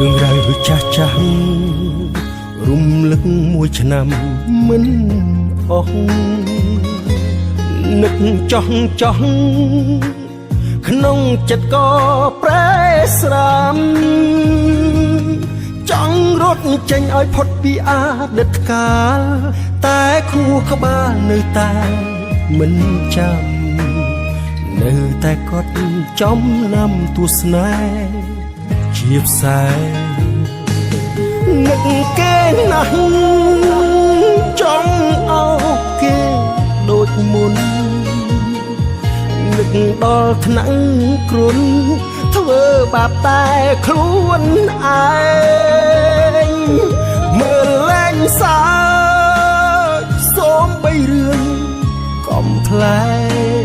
រឿងរ៉ាវចាស់ចាស់រំលឹកមួយឆ្នាំមិនអស់នឹកចោះក្នុងចិត្តក៏ប្រែស្រាំចង់រត់ចេញឲ្យផុតពីអតីតកាលតែខួរក្បាលនៅតែមិនចាំនៅតែកត់ចំណាំទស្សនាជាផ្សែងនឹកគេណាស់ចង់អោបគេដូចមុននឹកដល់ថ្នាក់គ្រុនធ្វើបាបតែខ្លួនឯងមើលលែងសើចសូមបីរឿងកំថ្លែ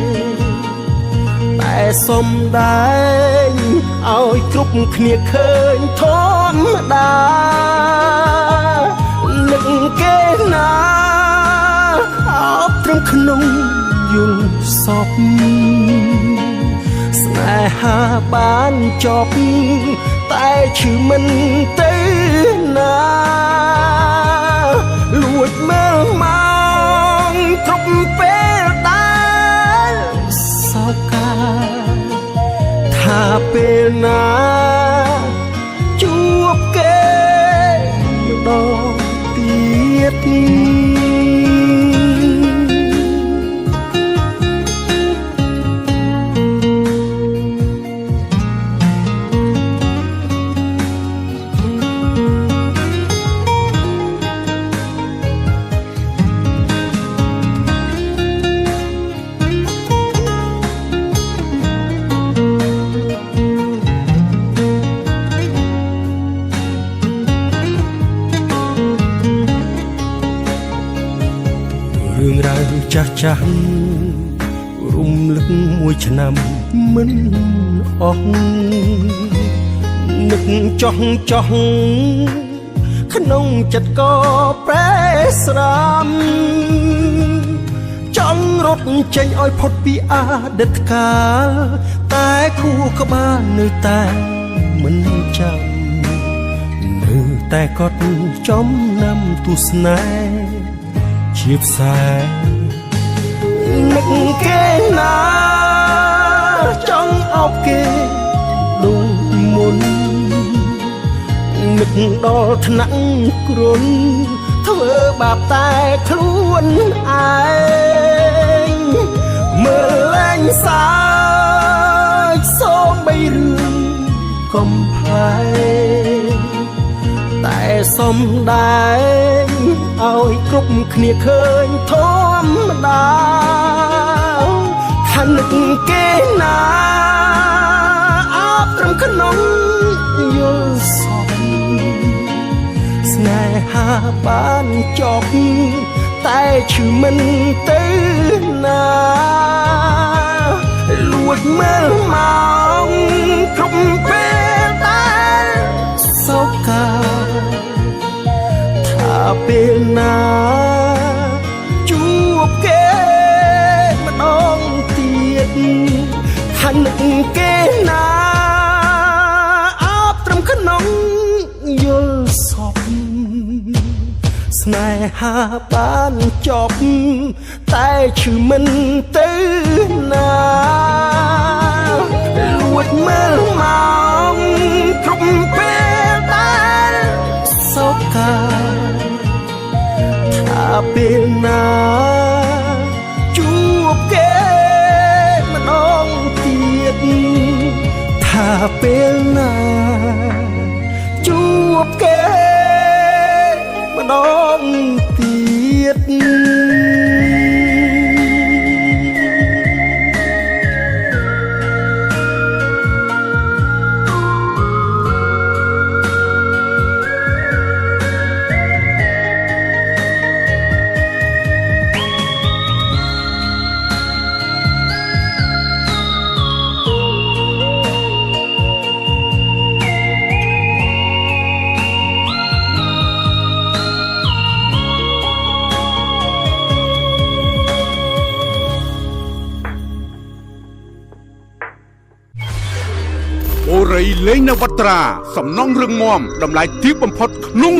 ងតែសុំដែរឲ្យគ្រប់គ្នាឃើញធម្មតានឹកគេណាអបត្រឹមក្នុងយល់សពស្នេហាបានចប់តែឈឺមិនទៅណាលួចមើលមកគ្រប់ពេលដែលសោកកាថាពេលណាជួបគេម្ដងទៀតរឿងរ៉ាវចាស់ចាស់រំលឹកមួយឆ្នាំមិនអស់នឹកចោះក្នុងចិត្តក៏ប្រែស្រាំចង់រត់ចេញឲ្យផុតពីអតីតកាលតែខួរក្បាលនៅតែមិនចាំនៅតែកត់ចំណាំទស្សនាជាផ្សែងនឹកគេណាចង់អោបគេដូចមុននឹកដល់ថ្នាក់គ្រុនធ្វើបាបតែខ្លួនឯងមើលលែងសើចសូមបីរឿងកំផែងតែសុំដែរឲ្យគ្រប់គ្នាឃើញធម្មតាថានឹកគេណាអបត្រឹមក្នុងយល់សពស្នេហាបានចប់តែឈឺមិនទៅណាលួចមើលមកគ្រប់ពេលដែលសោកកាថាពេលណាជួបគេម្ដងទៀតថានឹកគេណាអបត្រឹមក្នុងយល់សពស្នេហាបានចប់តែឈឺមិនទៅណាលួចមើលមកគ្រប់ពេលដែលសោកកាថាពេលណាជួបគេម្ដងទៀតថាពេលណាជួបគេម្ដងទៀត ត្រីលេងនៅវត្តត្រាសំណង់រឹងមាំតម្លៃទាបបំផុតក្នុង